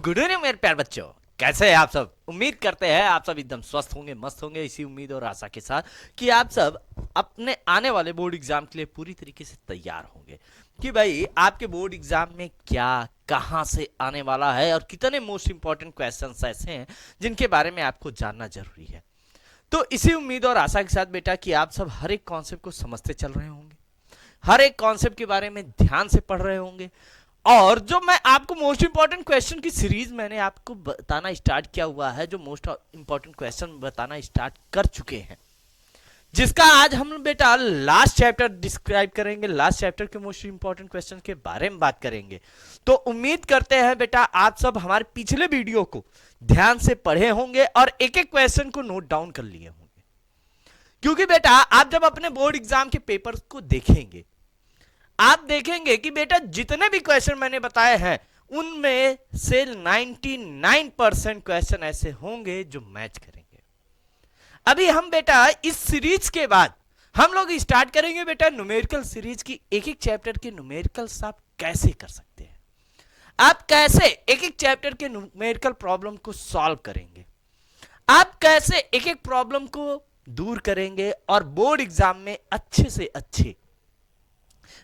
Good evening मेरे प्यारे बच्चों। कैसे हैं आप सब? उम्मीद करते हैं आप सब एकदम स्वस्थ होंगे, मस्त होंगे। इसी उम्मीद और आशा के साथ कि आप सब अपने आने वाले बोर्ड एग्जाम के लिए पूरी तरीके से तैयार होंगे कि भाई आपके बोर्ड एग्जाम में क्या कहां से आने वाला है और कितने मोस्ट इंपॉर्टेंट क्वेश्चंस ऐसे हैं जिनके बारे में आपको जानना जरूरी है। तो इसी उम्मीद और आशा के साथ बेटा कि आप सब हर एक कॉन्सेप्ट को समझते चल रहे होंगे, हर एक कॉन्सेप्ट के बारे में ध्यान से पढ़ रहे होंगे। और जो मैं आपको मोस्ट इंपॉर्टेंट क्वेश्चन की सीरीज मैंने आपको बताना स्टार्ट किया हुआ है, जो मोस्ट इंपॉर्टेंट क्वेश्चन बताना स्टार्ट कर चुके हैं, जिसका आज हम बेटा लास्ट चैप्टर डिस्क्राइब करेंगे, लास्ट चैप्टर के मोस्ट इंपॉर्टेंट क्वेश्चन के बारे में बात करेंगे। तो उम्मीद करते हैं बेटा आप सब हमारे पिछले वीडियो को ध्यान से पढ़े होंगे और एक एक क्वेश्चन को नोट डाउन कर लिए होंगे, क्योंकि बेटा आप जब अपने बोर्ड एग्जाम के पेपर को देखेंगे आप देखेंगे कि बेटा जितने भी क्वेश्चन मैंने बताए हैं उनमें से 99% क्वेश्चन ऐसे होंगे जो मैच करेंगे। अभी हम बेटा इस सीरीज के बाद हम लोग स्टार्ट करेंगे बेटा न्यूमेरिकल सीरीज की। एक एक चैप्टर के न्यूमेरिकल्स आप कैसे कर सकते हैं, आप कैसे एक एक चैप्टर के न्यूमेरिकल प्रॉब्लम को सॉल्व करेंगे, आप कैसे एक एक प्रॉब्लम को दूर करेंगे और बोर्ड एग्जाम में अच्छे से अच्छे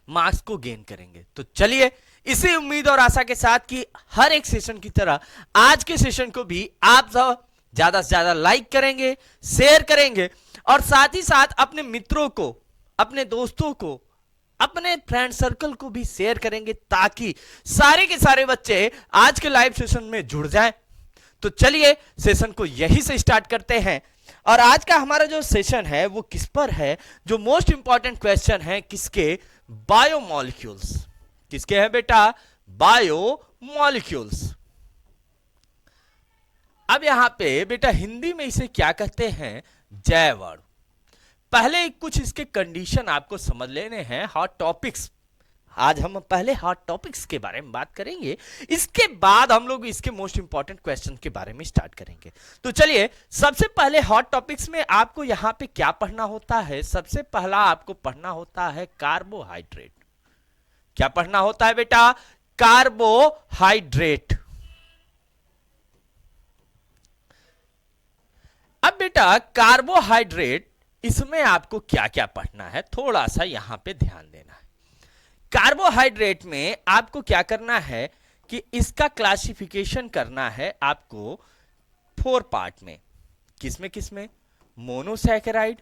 मार्क्स को गेन करेंगे। तो चलिए इसी उम्मीद और आशा के साथ कि हर एक सेशन की तरह आज के सेशन को भी आप सब ज्यादा से ज्यादा लाइक करेंगे, शेयर करेंगे और साथ ही साथ अपने मित्रों को, अपने दोस्तों को, अपने फ्रेंड सर्कल को भी शेयर करेंगे ताकि सारे के सारे बच्चे आज के लाइव सेशन में जुड़ जाएं। तो चलिए सेशन को यही से स्टार्ट करते हैं। और आज का हमारा जो सेशन है वो किस पर है? जो मोस्ट इंपॉर्टेंट क्वेश्चन है किसके? बायोमॉलिक्यूल्स। किसके हैं बेटा? बायोमॉलिक्यूल्स। अब यहां पे बेटा हिंदी में इसे क्या कहते हैं? जैव अणु। पहले कुछ इसके कंडीशन आपको समझ लेने हैं, हॉट टॉपिक्स। आज हम पहले हॉट टॉपिक्स के बारे में बात करेंगे, इसके बाद हम लोग इसके मोस्ट इंपॉर्टेंट क्वेश्चन के बारे में स्टार्ट करेंगे। तो चलिए सबसे पहले हॉट टॉपिक्स में आपको यहां पे क्या पढ़ना होता है? सबसे पहला आपको पढ़ना होता है कार्बोहाइड्रेट। क्या पढ़ना होता है बेटा? कार्बोहाइड्रेट। अब बेटा कार्बोहाइड्रेट, इसमें आपको क्या क्या पढ़ना है थोड़ा सा यहां पे ध्यान देना है। कार्बोहाइड्रेट में आपको क्या करना है कि इसका क्लासिफिकेशन करना है आपको 4 पार्ट में। किसमें किसमें? मोनोसैकेराइड,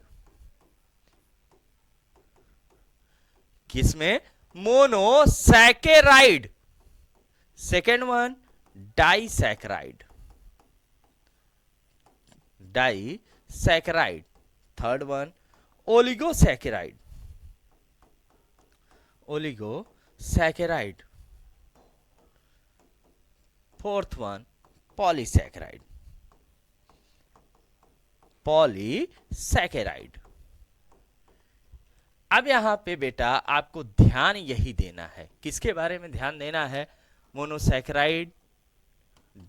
किसमें? Monosaccharide. Second one disaccharide, disaccharide. Third one oligosaccharide, oligosaccharide. Fourth one polysaccharide, polysaccharide. अब यहां पे बेटा आपको ध्यान यही देना है, किसके बारे में ध्यान देना है? मोनोसैकेराइड,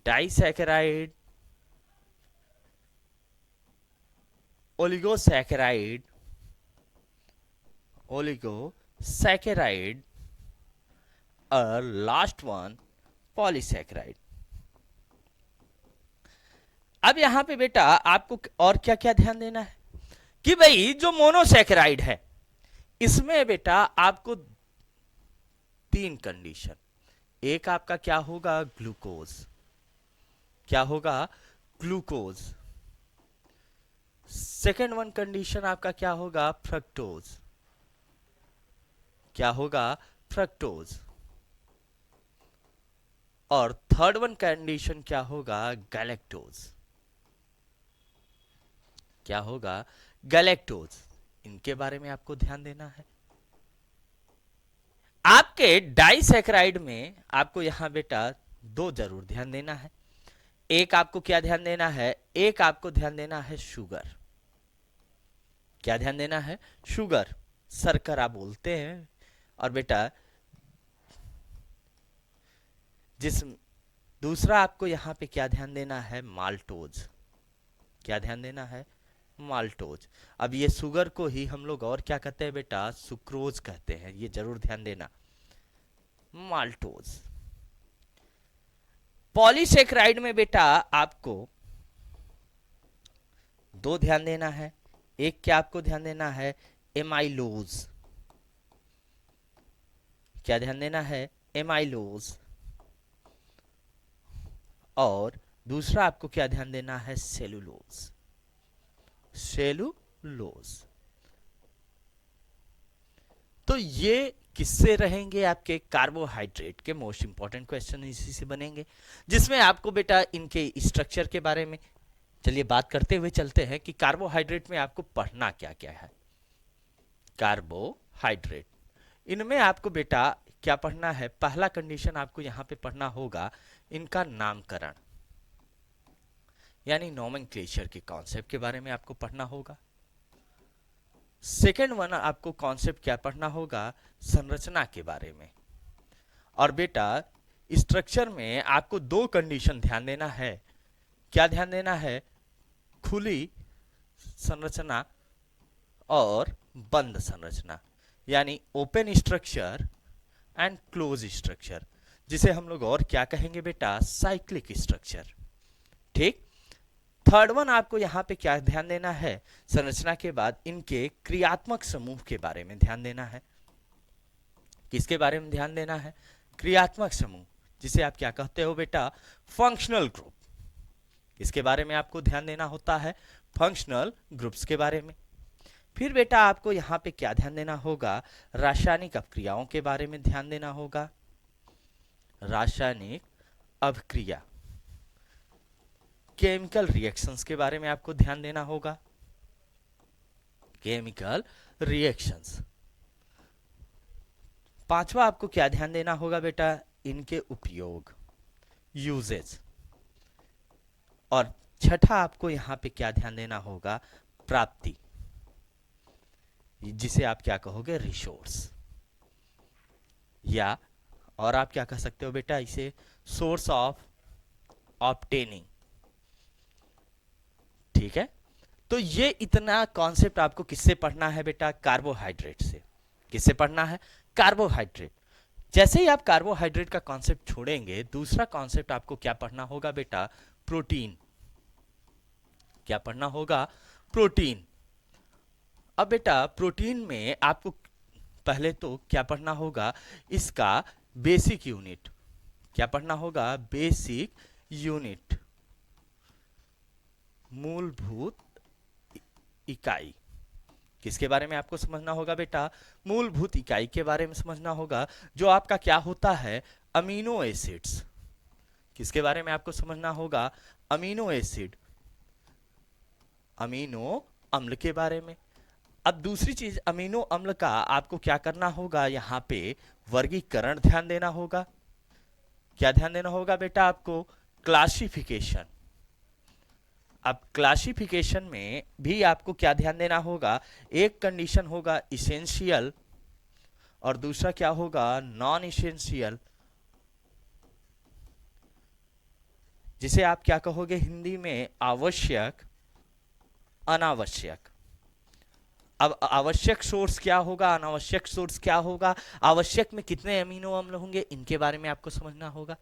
डाइसैकेराइड, ओलिगोसैकेराइड, ओलिगोसैकेराइड और लास्ट वन पॉलीसैकेराइड। अब यहां पे बेटा आपको और क्या क्या ध्यान देना है कि भाई जो मोनोसैकेराइड है इसमें बेटा आपको 3 कंडीशन। एक आपका क्या होगा? ग्लूकोज। क्या होगा? ग्लूकोज। सेकेंड वन कंडीशन आपका क्या होगा? फ्रक्टोज। क्या होगा? फ्रक्टोज। और थर्ड वन कंडीशन क्या होगा? गैलेक्टोज। क्या होगा? गैलेक्टोज। इनके बारे में आपको ध्यान देना है। आपके डाइसैकेराइड में आपको यहां बेटा 2 जरूर ध्यान देना है। एक आपको क्या ध्यान देना है? एक आपको ध्यान देना है शुगर। क्या ध्यान देना है? शुगर, शर्करा बोलते हैं। और बेटा जिस दूसरा आपको यहां पे क्या ध्यान देना है? माल्टोज। क्या ध्यान देना है? माल्टोज। अब ये शुगर को ही हम लोग और क्या कहते हैं बेटा? सुक्रोज कहते हैं, ये जरूर ध्यान देना। माल्टोज। पॉलीसेकेराइड में बेटा आपको दो ध्यान देना है। एक क्या आपको ध्यान देना है, एमाइलोज। क्या ध्यान देना है, एमाइलोज। और दूसरा आपको क्या ध्यान देना है, सेलुलोज। सेलुलोज। तो ये किससे रहेंगे, आपके कार्बोहाइड्रेट के मोस्ट इंपॉर्टेंट क्वेश्चन इसी से बनेंगे, जिसमें आपको बेटा इनके स्ट्रक्चर के बारे में चलिए बात करते हुए चलते हैं कि कार्बोहाइड्रेट में आपको पढ़ना क्या क्या है। कार्बोहाइड्रेट, इनमें आपको बेटा क्या पढ़ना है, पहला कंडीशन आपको यहां पे पढ़ना होगा इनका नामकरण, यानी नोमेनक्लेचर के कॉन्सेप्ट के बारे में आपको पढ़ना होगा। सेकेंड वन आपको कॉन्सेप्ट क्या पढ़ना होगा, संरचना के बारे में। और बेटा स्ट्रक्चर में आपको दो कंडीशन ध्यान देना है। क्या ध्यान देना है, खुली संरचना और बंद संरचना, यानी open structure and close structure, जिसे हम लोग और क्या कहेंगे बेटा, साइक्लिक स्ट्रक्चर। ठीक। थर्ड वन आपको यहां पे क्या ध्यान देना है, संरचना के बाद इनके क्रियात्मक समूह के बारे में ध्यान देना है। किसके बारे में ध्यान देना है, क्रियात्मक समूह, जिसे आप क्या कहते हो बेटा, फंक्शनल ग्रुप। इसके बारे में आपको ध्यान देना होता है, फंक्शनल ग्रुप्स के बारे में। फिर बेटा आपको यहां पे क्या ध्यान देना होगा, रासायनिक अपक्रियाओं के बारे में ध्यान देना होगा। रासायनिक अपक्रिया, केमिकल रिएक्शंस के बारे में आपको ध्यान देना होगा। Chemical reactions. पांचवा आपको क्या ध्यान देना होगा बेटा, इनके उपयोग, यूजेज। और छठा आपको यहां पे क्या ध्यान देना होगा, प्राप्ति, जिसे आप क्या कहोगे, रिसोर्स, या और आप क्या कह सकते हो बेटा, इसे सोर्स ऑफ ऑब्टेनिंग। ठीक है। तो ये इतना कॉन्सेप्ट आपको किससे पढ़ना है बेटा, कार्बोहाइड्रेट से। किससे पढ़ना है, कार्बोहाइड्रेट। जैसे ही आप कार्बोहाइड्रेट का कॉन्सेप्ट छोड़ेंगे, दूसरा कॉन्सेप्ट आपको क्या पढ़ना होगा बेटा, प्रोटीन। क्या पढ़ना होगा, प्रोटीन। अब बेटा प्रोटीन में आपको पहले तो क्या पढ़ना होगा, इसका बेसिक यूनिट। क्या पढ़ना होगा, बेसिक यूनिट, मूलभूत इकाई। किसके बारे में आपको समझना होगा बेटा, मूलभूत इकाई के बारे में समझना होगा, जो आपका क्या होता है, अमीनो एसिड्स। किसके बारे में आपको समझना होगा, अमीनो एसिड, अमीनो अम्ल के बारे में। अब दूसरी चीज, अमीनो अम्ल का आपको क्या करना होगा, यहां पे वर्गीकरण ध्यान देना होगा। क्या ध्यान देना होगा बेटा आपको, क्लासिफिकेशन। अब क्लासिफिकेशन में भी आपको क्या ध्यान देना होगा, एक कंडीशन होगा इसेंशियल और दूसरा क्या होगा, नॉन इसेंशियल, जिसे आप क्या कहोगे हिंदी में, आवश्यक, अनावश्यक। अब आवश्यक सोर्स क्या होगा, अनावश्यक सोर्स क्या होगा, आवश्यक में कितने अमीनो अम्ल होंगे, इनके बारे में आपको समझना होगा।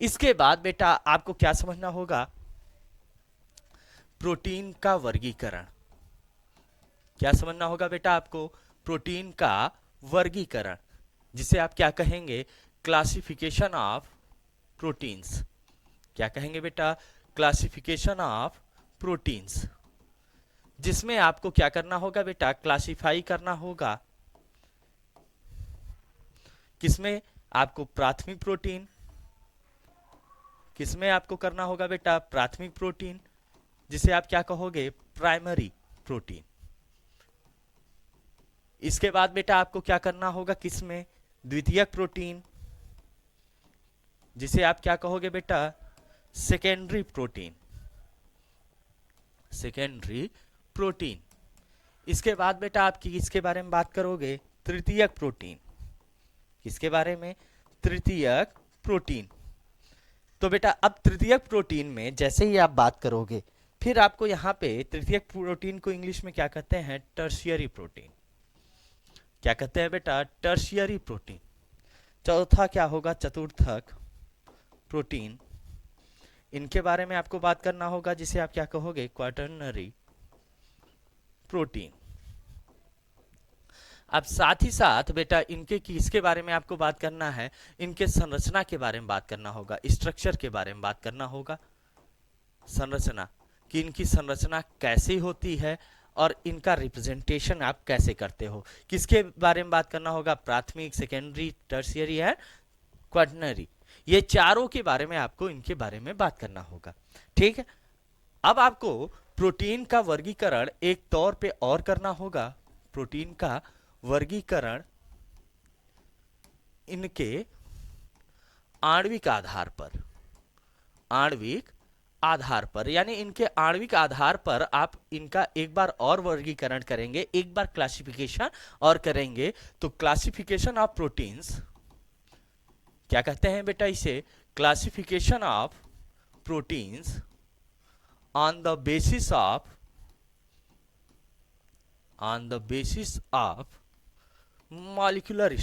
इसके बाद बेटा आपको क्या समझना होगा, प्रोटीन का वर्गीकरण। क्या समझना होगा बेटा आपको, प्रोटीन का वर्गीकरण, जिसे आप क्या कहेंगे, क्लासिफिकेशन ऑफ प्रोटीन्स। क्या कहेंगे बेटा, क्लासिफिकेशन ऑफ प्रोटीन्स, जिसमें आपको क्या करना होगा बेटा, क्लासिफाई करना होगा। किसमें आपको, प्राथमिक प्रोटीन। किसमें आपको करना होगा बेटा, प्राथमिक प्रोटीन, जिसे आप क्या कहोगे, प्राइमरी प्रोटीन। इसके बाद बेटा आपको क्या करना होगा, किसमें, द्वितीयक प्रोटीन, जिसे आप क्या कहोगे बेटा, सेकेंडरी प्रोटीन, सेकेंडरी प्रोटीन। इसके बाद बेटा आप किसके बारे में बात करोगे, तृतीयक प्रोटीन। किसके बारे में, तृतीयक प्रोटीन। तो बेटा अब तृतीयक प्रोटीन में जैसे ही आप बात करोगे, फिर आपको यहां पे तृतीयक प्रोटीन को इंग्लिश में क्या कहते हैं, टर्शियरी प्रोटीन। क्या कहते हैं बेटा, टर्शियरी प्रोटीन। चौथा क्या होगा, चतुर्थक प्रोटीन, इनके बारे में आपको बात करना होगा, जिसे आप क्या कहोगे, क्वाटरनरी प्रोटीन। अब साथ ही साथ बेटा इनके किसके बारे में आपको बात करना है, इनके संरचना के बारे में बात करना होगा, स्ट्रक्चर के बारे में बात करना होगा, संरचना कि इनकी संरचना कैसी होती है और इनका रिप्रेजेंटेशन आप कैसे करते हो। किसके बारे में बात करना होगा, प्राथमिक, सेकेंडरी, टर्शियरी एंड क्वाटरनरी, ये चारों के बारे में आपको इनके बारे में बात करना होगा। ठीक है, अब आपको प्रोटीन का वर्गीकरण एक तौर पे और करना होगा। प्रोटीन का वर्गीकरण इनके आणविक आधार पर, आणविक आधार पर, यानी इनके आणविक आधार पर आप इनका एक बार और वर्गीकरण करेंगे, एक बार क्लासिफिकेशन और करेंगे। तो क्लासिफिकेशन ऑफ प्रोटीन्स क्या कहते हैं बेटा, इसे classification of proteins on the basis of molecular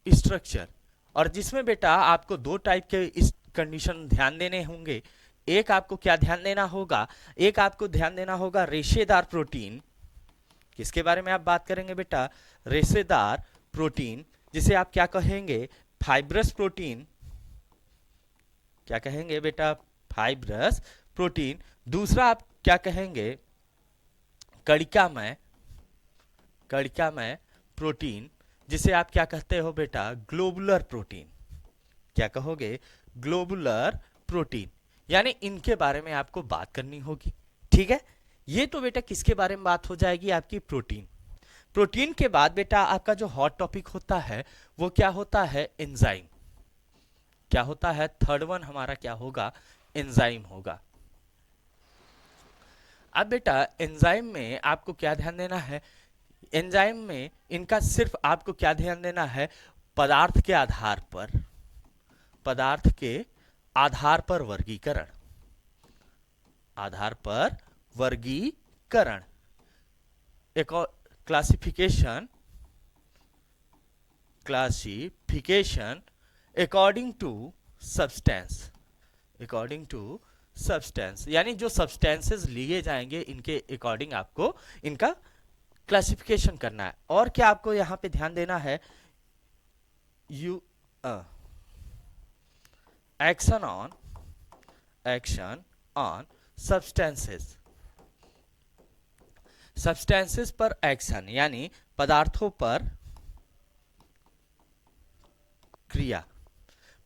structure. और जिसमें बेटा आपको दो टाइप के इस कंडीशन ध्यान देने होंगे। एक आपको क्या ध्यान देना होगा, एक आपको ध्यान देना होगा रेशेदार प्रोटीन। किसके बारे में आप बात करेंगे बेटा, रेशेदार प्रोटीन, जिसे आप क्या कहेंगे, फाइब्रस प्रोटीन। क्या कहेंगे बेटा, फाइब्रस प्रोटीन। दूसरा आप क्या कहेंगे, कणिकामय प्रोटीन, जिसे आप क्या कहते हो बेटा, ग्लोबुलर प्रोटीन। क्या कहोगे, ग्लोबुलर प्रोटीन। यानी इनके बारे में आपको बात करनी होगी। ठीक है, ये तो बेटा किसके बारे में बात हो जाएगी, आपकी प्रोटीन। प्रोटीन के बाद बेटा आपका जो हॉट टॉपिक होता है वो क्या होता है, एंजाइम। क्या होता है, थर्ड वन हमारा क्या होगा, एंजाइम होगा। अब बेटा एंजाइम में आपको क्या ध्यान देना है, एंजाइम में इनका सिर्फ आपको क्या ध्यान देना है, पदार्थ के आधार पर वर्गीकरण, एक क्लासिफिकेशन अकॉर्डिंग टू सब्सटेंस, यानी जो सब्सटेंसेस लिए जाएंगे इनके अकॉर्डिंग आपको इनका क्लासिफिकेशन करना है। और क्या आपको यहां पे ध्यान देना है, एक्शन ऑन सब्सटेंसेस पर एक्शन, यानी पदार्थों पर क्रिया,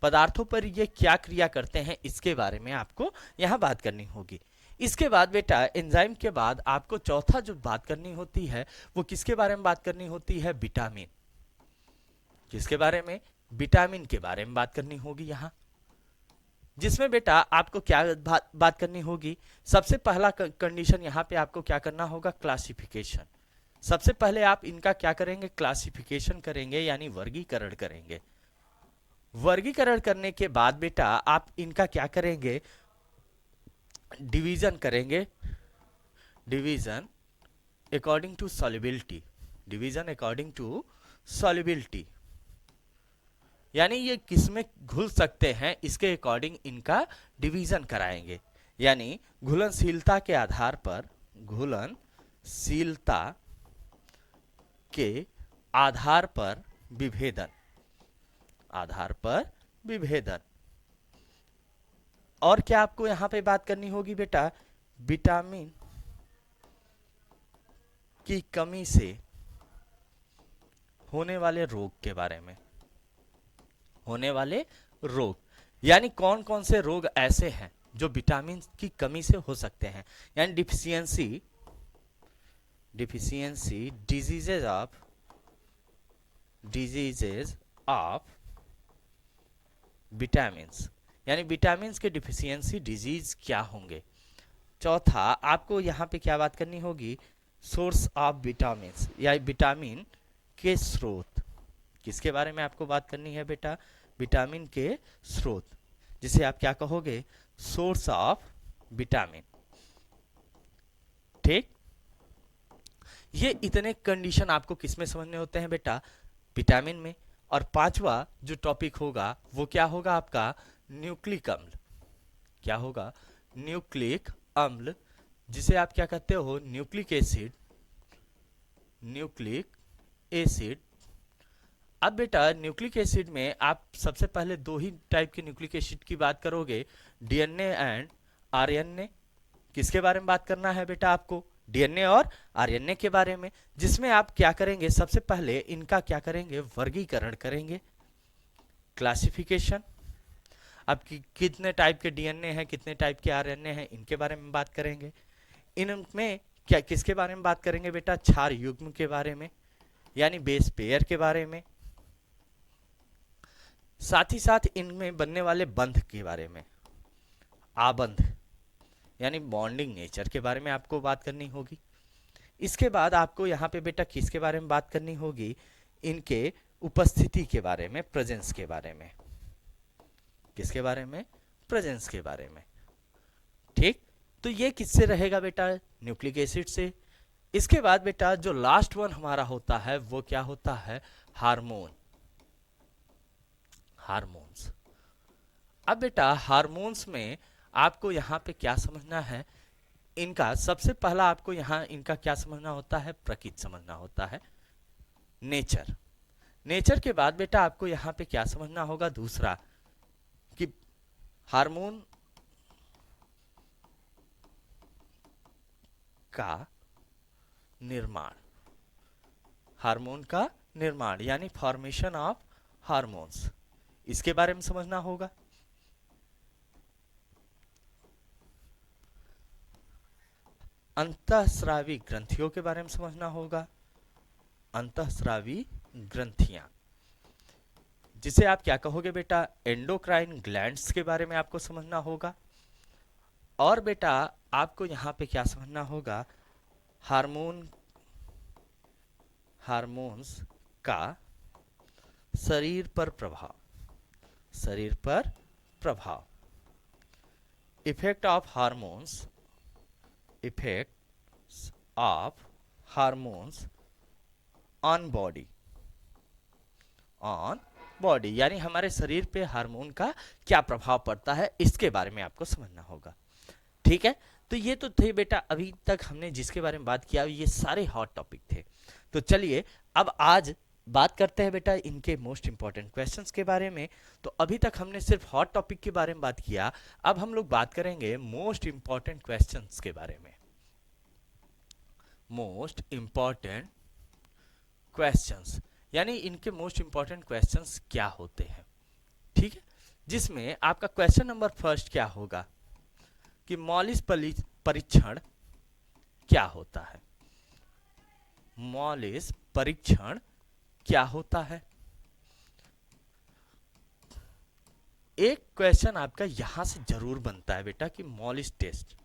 पदार्थों पर ये क्या क्रिया करते हैं इसके बारे में आपको यहां बात करनी होगी। इसके बाद बेटा एंजाइम के बाद आपको चौथा जो बात करनी होती है वो किसके बारे में बात करनी होती है, विटामिन। किसके बारे में, विटामिन के बारे में बात करनी होगी यहां, जिसमें बेटा आपको क्या बात करनी होगी, सबसे पहला कंडीशन यहां पे आपको क्या करना होगा, क्लासिफिकेशन। सबसे पहले आप इनका क्या करेंगे, क्लासिफिकेशन करेंगे, यानी वर्गीकरण करेंगे। वर्गीकरण करने के बाद बेटा आप इनका क्या करेंगे, डिवीजन करेंगे, डिवीजन अकॉर्डिंग टू सॉल्युबिलिटी, यानी ये किसमें घुल सकते हैं इसके अकॉर्डिंग इनका डिवीजन कराएंगे, यानी घुलनशीलता के आधार पर, घुलनशीलता के आधार पर विभेदन। और क्या आपको यहां पे बात करनी होगी बेटा, विटामिन की कमी से होने वाले रोग के बारे में, होने वाले रोग, यानी कौन कौन से रोग ऐसे हैं जो विटामिन की कमी से हो सकते हैं, यानी डिफिशियंसी डिजीजेज ऑफ विटामिन्स, यानी विटामिन्स के डिफिशियंसी डिजीज क्या होंगे। चौथा आपको यहां पे क्या बात करनी होगी, सोर्स ऑफ विटामिन्स, या विटामिन के स्रोत। किसके बारे में आपको बात करनी है बेटा, विटामिन के स्रोत, जिसे आप क्या कहोगे, सोर्स ऑफ विटामिन। ठीक, ये इतने कंडीशन आपको किसमें समझने होते हैं बेटा, विटामिन में। और पांचवा जो टॉपिक होगा वो क्या होगा आपका, न्यूक्लिक अम्ल। क्या होगा? न्यूक्लिक अम्ल, जिसे आप क्या कहते हो? Nucleic acid. Nucleic acid. अब बेटा न्यूक्लिक एसिड में आप सबसे पहले दो ही टाइप के न्यूक्लिक एसिड की बात करोगे, डीएनए एंड आरएनए। किसके बारे में बात करना है बेटा आपको? डीएनए और आरएनए के बारे में, जिसमें आप क्या करेंगे? सबसे पहले इनका क्या करेंगे? वर्गीकरण करेंगे, क्लासिफिकेशन। अब कितने टाइप के डीएनए हैं, कितने टाइप के आरएनए हैं, इनके बारे में बात करेंगे। इनमें क्या किसके बारे में बात करेंगे बेटा? क्षार युग्म के बारे में, यानी बेस पेयर के बारे में। साथ ही साथ इनमें बनने वाले बंध के बारे में, आबंध यानी बॉन्डिंग नेचर के बारे में आपको बात करनी होगी। इसके बाद आपको यहाँ पे बेटा किसके बारे में बात करनी होगी? इनके उपस्थिति के बारे में, प्रेजेंस के बारे में। किसके बारे में? प्रेजेंस के बारे में। ठीक, तो ये किससे रहेगा बेटा? न्यूक्लिक एसिड से। इसके बाद बेटा जो लास्ट वन हमारा होता है वो क्या होता है? Hormone, hormones. अब बेटा हार्मोन्स में आपको यहां पे क्या समझना है? इनका सबसे पहला आपको यहां इनका क्या समझना होता है? प्रकृति समझना होता है, नेचर। नेचर के बाद बेटा आपको यहां पे क्या समझना होगा? दूसरा कि हार्मोन का निर्माण, हार्मोन का निर्माण यानी फॉर्मेशन ऑफ हार्मोन्स, इसके बारे में समझना होगा। अंतःस्रावी ग्रंथियों के बारे में समझना होगा, अंतःस्रावी ग्रंथियां, जिसे आप क्या कहोगे बेटा? एंडोक्राइन ग्लैंड्स के बारे में आपको समझना होगा। और बेटा आपको यहां पे क्या समझना होगा? हार्मोन्स का शरीर पर प्रभाव, शरीर पर प्रभाव, effect of hormones, effects of hormones on body, on body यानी हमारे शरीर पे हार्मोन का क्या प्रभाव पड़ता है, इसके बारे में आपको समझना होगा। ठीक है, तो ये तो थे बेटा अभी तक हमने जिसके बारे में बात किया, ये सारे हॉट टॉपिक थे। तो चलिए अब आज बात करते हैं बेटा इनके मोस्ट इंपॉर्टेंट क्वेश्चंस के बारे में। तो अभी तक हमने सिर्फ हॉट टॉपिक के बारे में बात किया, अब हम लोग बात करेंगे मोस्ट इंपॉर्टेंट क्वेश्चंस के बारे में। मोस्ट इंपॉर्टेंट क्वेश्चंस यानी इनके मोस्ट इंपॉर्टेंट क्वेश्चंस क्या होते हैं। ठीक है, जिसमें आपका क्वेश्चन नंबर फर्स्ट क्या होगा कि मॉलिस परीक्षण क्या होता है? मॉलिस परीक्षण क्या होता है? एक क्वेश्चन आपका यहां से जरूर बनता है बेटा कि मॉलिस टेस्ट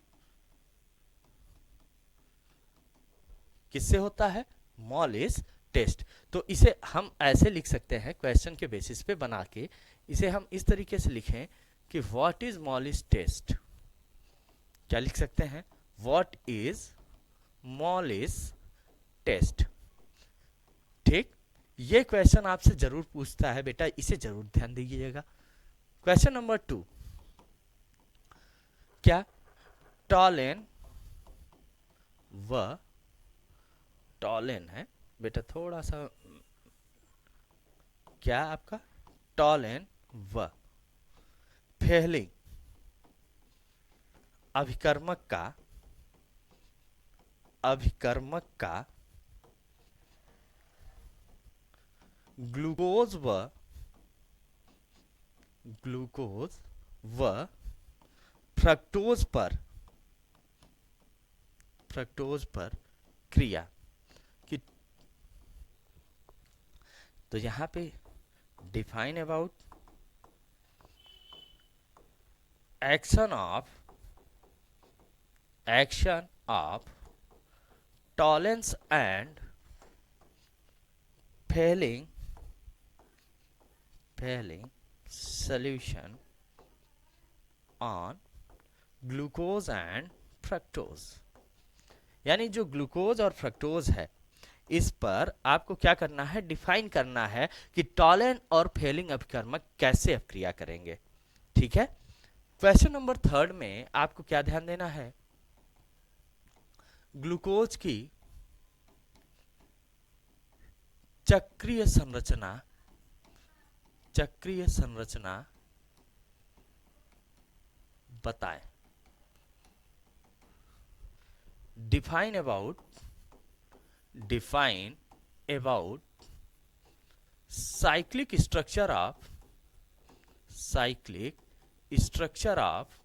किससे होता है? Molisch test. तो इसे हम ऐसे लिख सकते हैं क्वेश्चन के बेसिस पे बना के, इसे हम इस तरीके से लिखें कि व्हाट इज मॉलिस टेस्ट। क्या लिख सकते हैं? What is Molisch test. ठीक, ये क्वेश्चन आपसे जरूर पूछता है बेटा, इसे जरूर ध्यान दीजिएगा। क्वेश्चन नंबर 2, क्या टॉलेन व टॉलेन है बेटा, थोड़ा सा क्या आपका टॉलेन व फेलिंग अभिकर्मक का ग्लूकोज व फ्रक्टोज पर क्रिया की। तो यहां पे define about action of Tollens and Fehling solution on glucose and fructose. यानी जो ग्लूकोज और फ्रक्टोज है इस पर आपको क्या करना है? डिफाइन करना है कि टॉलेन और फेलिंग अभिकर्मक कैसे अपक्रिया करेंगे। ठीक है। क्वेश्चन नंबर थर्ड में आपको क्या ध्यान देना है, ग्लूकोज की चक्रीय संरचना, चक्रीय संरचना बताएं। Define about cyclic structure of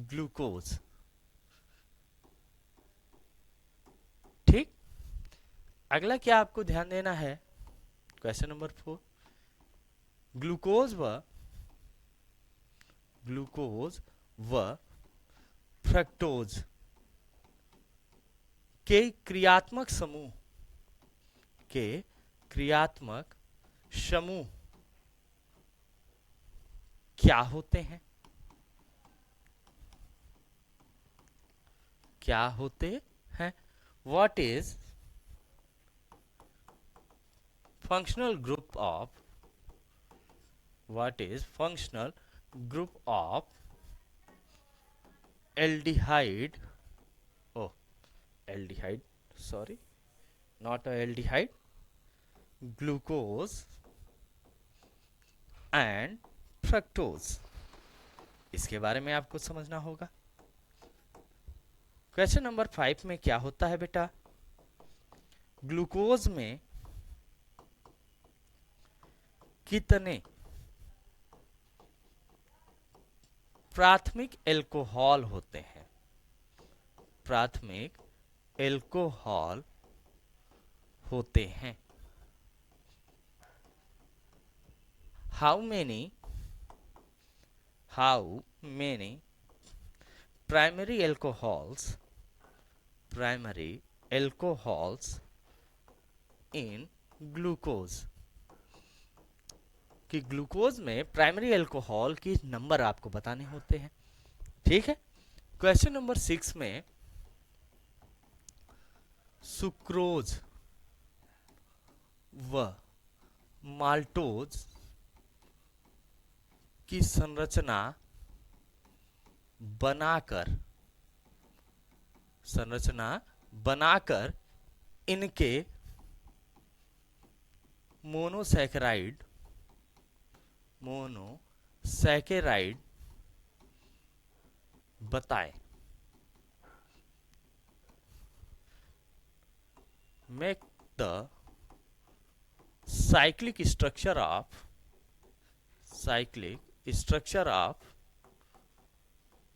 glucose. ठीक। अगला क्या आपको ध्यान देना है, क्वेश्चन नंबर 4, ग्लूकोज व फ्रक्टोज के क्रियात्मक समूह क्या होते हैं, क्या होते हैं। What is functional group of aldehyde, oh aldehyde, sorry, not a aldehyde, glucose and fructose. इसके बारे में आपको समझना होगा। क्वेश्चन नंबर 5 में क्या होता है बेटा, ग्लूकोज में कितने प्राथमिक एल्कोहल होते हैं, प्राथमिक एल्कोहल होते हैं। How many primary alcohols in glucose, कि ग्लूकोज में प्राइमरी एल्कोहल की नंबर आपको बताने होते हैं। ठीक है। क्वेश्चन नंबर 6 में सुक्रोज व माल्टोज की संरचना बनाकर इनके मोनोसैकेराइड बताएं। Make the cyclic structure of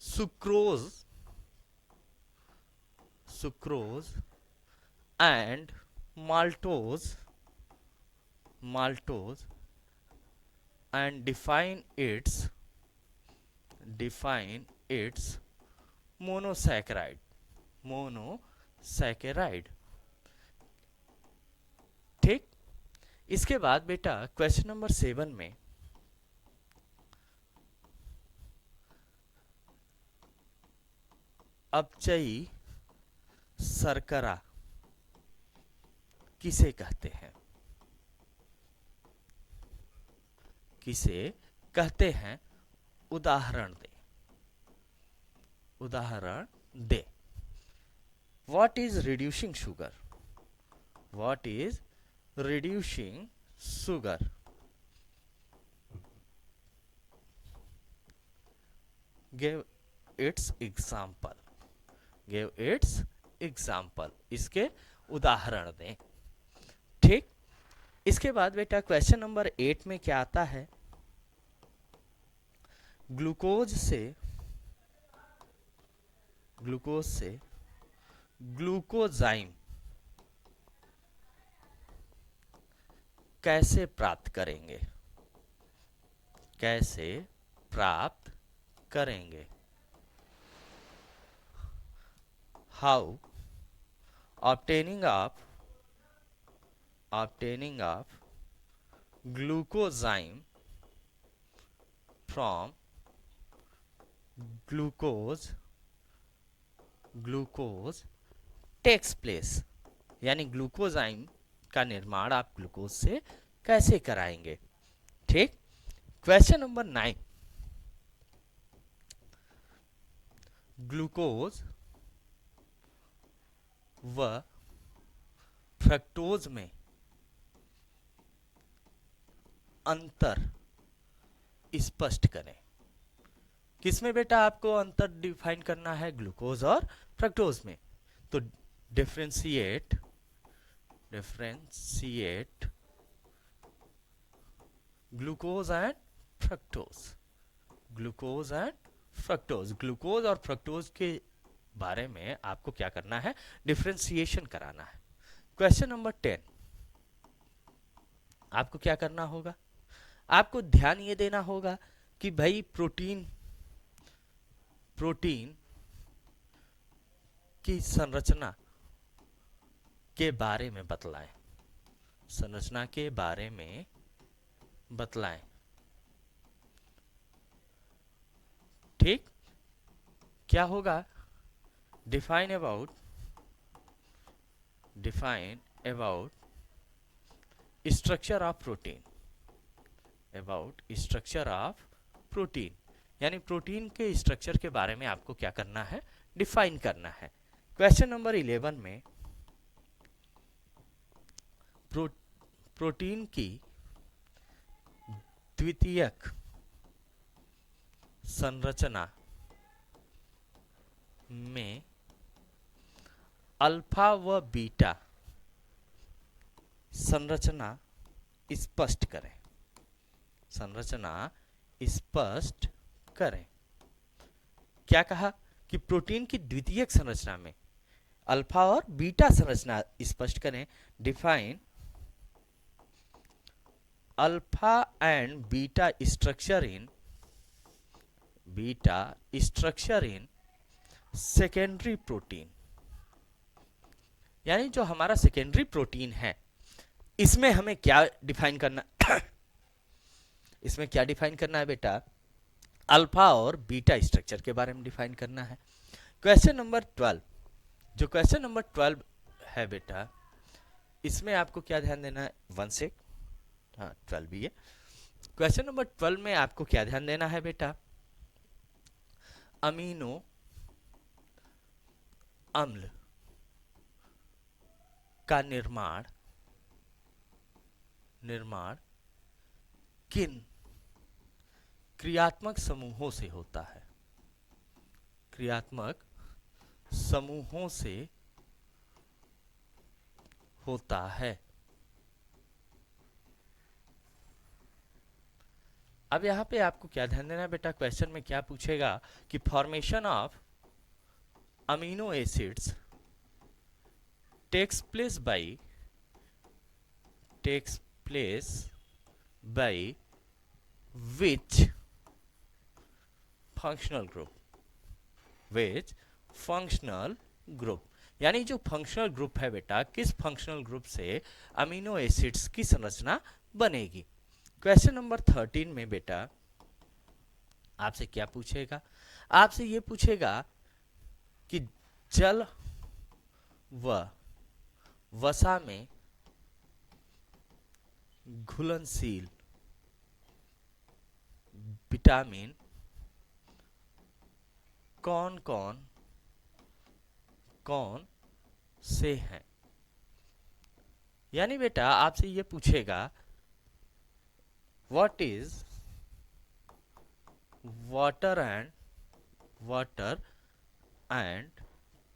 sucrose and maltose and define its monosaccharide। ठीक। इसके बाद बेटा क्वेश्चन नंबर 7 में अपचयी शर्करा किसे कहते हैं, उदाहरण दे। What is reducing sugar, give its example, इसके उदाहरण दें। ठीक। इसके बाद बेटा क्वेश्चन नंबर 8 में क्या आता है, ग्लूकोज से ग्लूकोजाइम कैसे प्राप्त करेंगे। How obtaining of glucozyme from glucose takes place, यानी ग्लूकोजाइम का निर्माण आप ग्लूकोज से कैसे कराएंगे। ठीक। क्वेश्चन नंबर 9, ग्लूकोज व फ्रक्टोज में अंतर स्पष्ट करें। किसमें बेटा आपको अंतर डिफाइन करना है? ग्लूकोज और फ्रक्टोज में। तो differentiate glucose and fructose, glucose and fructose, glucose और फ्रक्टोज के बारे में आपको क्या करना है? डिफरेंशिएशन कराना है। क्वेश्चन नंबर 10, आपको क्या करना होगा? आपको ध्यान ये देना होगा कि भाई प्रोटीन की संरचना के बारे में बतलाएं, संरचना के बारे में बतलाएं। ठीक, क्या होगा? Define about structure of protein, यानी प्रोटीन के स्ट्रक्चर के बारे में आपको क्या करना है? डिफाइन करना है। क्वेश्चन नंबर 11 में प्रोटीन की द्वितीयक संरचना में अल्फा व बीटा संरचना स्पष्ट करें, क्या कहा? कि प्रोटीन की द्वितीयक संरचना में अल्फा और बीटा संरचना स्पष्ट करें। Define alpha and beta structure in secondary protein, यानी जो हमारा सेकेंडरी प्रोटीन है इसमें हमें क्या डिफाइन करना इसमें क्या डिफाइन करना है बेटा? अल्फा और बीटा स्ट्रक्चर के बारे में डिफाइन करना है। क्वेश्चन नंबर 12, जो क्वेश्चन नंबर 12 है बेटा, इसमें आपको क्या ध्यान देना है? 1 से 12 भी है। क्वेश्चन नंबर 12 में आपको क्या ध्यान देना है बेटा? अमीनो अम्ल का निर्माण किन क्रियात्मक समूहों से होता है? क्रियात्मक समूहों से होता है। अब यहां पे आपको क्या ध्यान देना है बेटा? क्वेश्चन में क्या पूछेगा कि formation of amino acids takes place by which functional group, यानी जो फंक्शनल ग्रुप है बेटा, किस फंक्शनल ग्रुप से अमीनो एसिड्स की संरचना बनेगी। क्वेश्चन नंबर 13 में बेटा आपसे क्या पूछेगा? आपसे ये पूछेगा कि जल व वसा में घुलनशील विटामिन कौन से हैं? यानी बेटा आपसे ये पूछेगा what is water and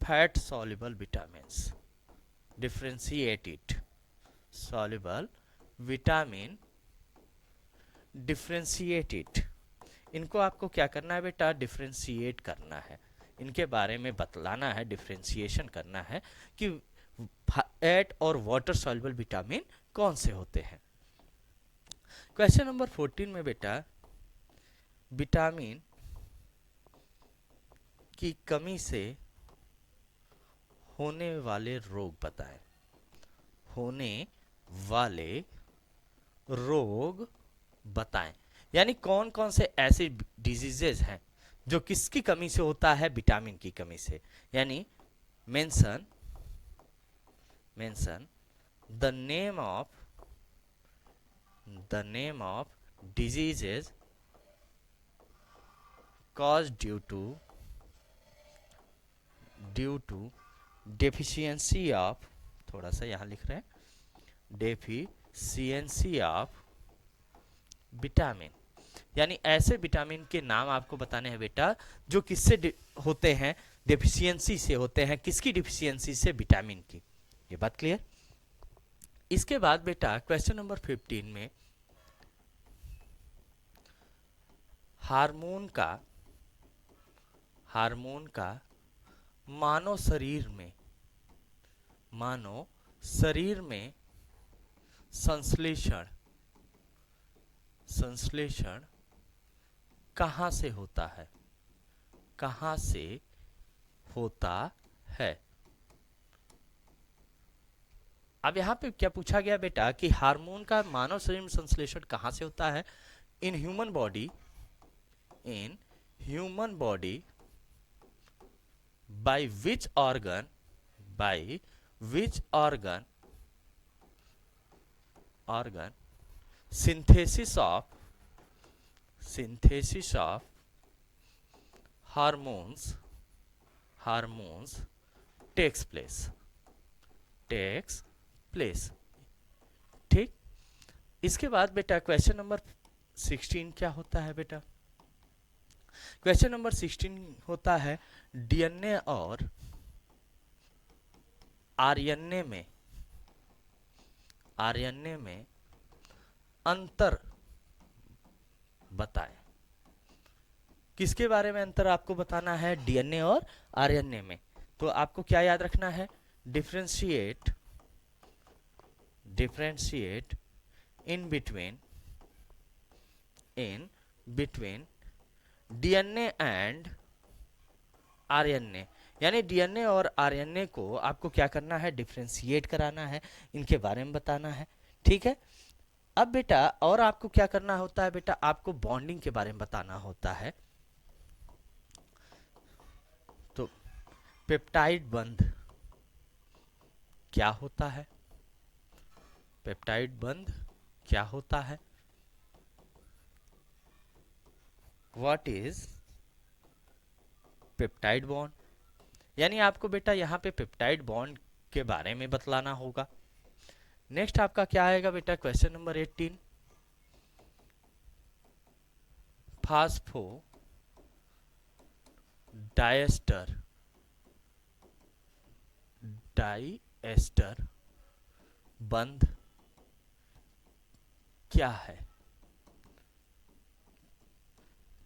fat soluble vitamins, differentiate it, soluble vitamin, differentiate it। इनको आपको क्या करना है बेटा? डिफ्रेंशिएट करना है, इनके बारे में बतलाना है, डिफ्रेंशिएशन करना है कि फैट और वाटर सॉल्युबल विटामिन कौन से होते हैं। क्वेश्चन नंबर 14 में बेटा विटामिन की कमी से होने वाले रोग बताएं, यानी कौन कौन से ऐसे डिजीजेस हैं जो किसकी कमी से होता है? विटामिन की कमी से। यानी mention the name of diseases caused due to due to deficiency of, थोड़ा सा यहाँ लिख रहे हैं, डेफिशिएंसी ऑफ विटामिन, यानी ऐसे विटामिन के नाम आपको बताने हैं बेटा जो किससे होते हैं, डेफिशिएंसी से होते हैं। किसकी डेफिशिएंसी से? विटामिन की। ये बात क्लियर। इसके बाद बेटा क्वेश्चन नंबर 15 में हार्मोन का मानव शरीर में संश्लेषण कहाँ से होता है? कहाँ से होता है? अब यहाँ पे क्या पूछा गया बेटा कि हार्मोन का मानव शरीर में संश्लेषण कहाँ से होता है? In human body by which organ synthesis of hormones takes place। ठीक। इसके बाद बेटा क्वेश्चन नंबर 16 क्या होता है बेटा? क्वेश्चन नंबर 16 होता है डीएनए और आरएनए में अंतर बताएं। किसके बारे में अंतर आपको बताना है? डीएनए और आरएनए में। तो आपको क्या याद रखना है? Differentiate in between DNA and RNA, यानी डीएनए और आरएनए को आपको क्या करना है? डिफरेंशिएट कराना है, इनके बारे में बताना है। ठीक है। अब बेटा और आपको क्या करना होता है बेटा? आपको बॉन्डिंग के बारे में बताना होता है। तो पेप्टाइड बंध क्या होता है? पेप्टाइड बंध क्या होता है? What is peptide bond? यानी आपको बेटा यहाँ पे पेप्टाइड बॉन्ड के बारे में बतलाना होगा। नेक्स्ट आपका क्या आएगा बेटा? क्वेश्चन नंबर 18 फास्फोडाइएस्टर बंध क्या है?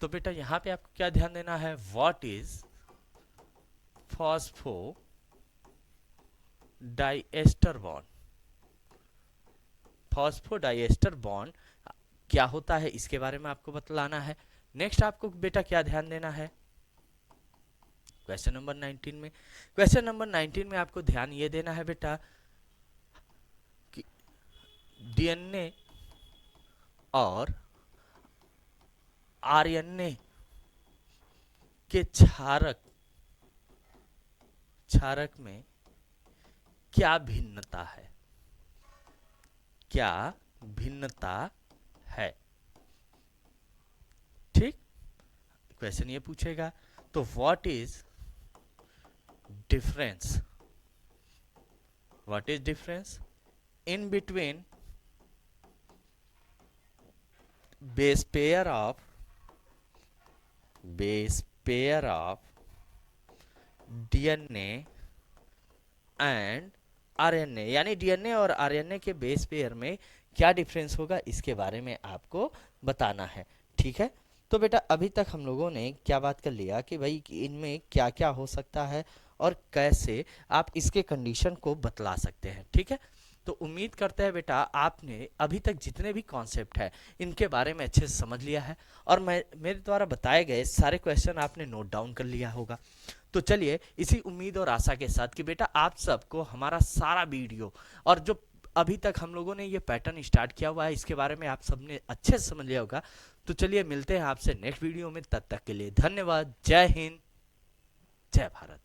तो बेटा यहां पे आपको क्या ध्यान देना है? What is फास्फोडाइएस्टर bond? फास्फोडाइएस्टर बॉन्ड क्या होता है, इसके बारे में आपको बतलाना है। नेक्स्ट आपको बेटा क्या ध्यान देना है? क्वेश्चन नंबर 19 में आपको ध्यान ये देना है बेटा कि डीएनए और आरएनए के क्षारक में क्या भिन्नता है? ठीक, क्वेश्चन ये पूछेगा। तो what is difference in between base pair of DNA and RNA, यानी डीएनए और आरएनए के बेस पेयर में क्या डिफरेंस होगा, इसके बारे में आपको बताना है। ठीक है। तो बेटा अभी तक हम लोगों ने क्या बात कर लिया कि भाई इनमें क्या क्या हो सकता है और कैसे आप इसके कंडीशन को बतला सकते हैं। ठीक है। तो उम्मीद करते हैं बेटा आपने अभी तक जितने भी कॉन्सेप्ट है इनके बारे में अच्छे से समझ लिया है और मेरे द्वारा बताए गए सारे क्वेश्चन आपने नोट डाउन कर लिया होगा। तो चलिए इसी उम्मीद और आशा के साथ कि बेटा आप सबको हमारा सारा वीडियो और जो अभी तक हम लोगों ने ये पैटर्न स्टार्ट किया हुआ है इसके बारे में आप सबने अच्छे से समझ लिया होगा। तो चलिए मिलते हैं आपसे नेक्स्ट वीडियो में, तब तक के लिए धन्यवाद। जय हिंद, जय भारत।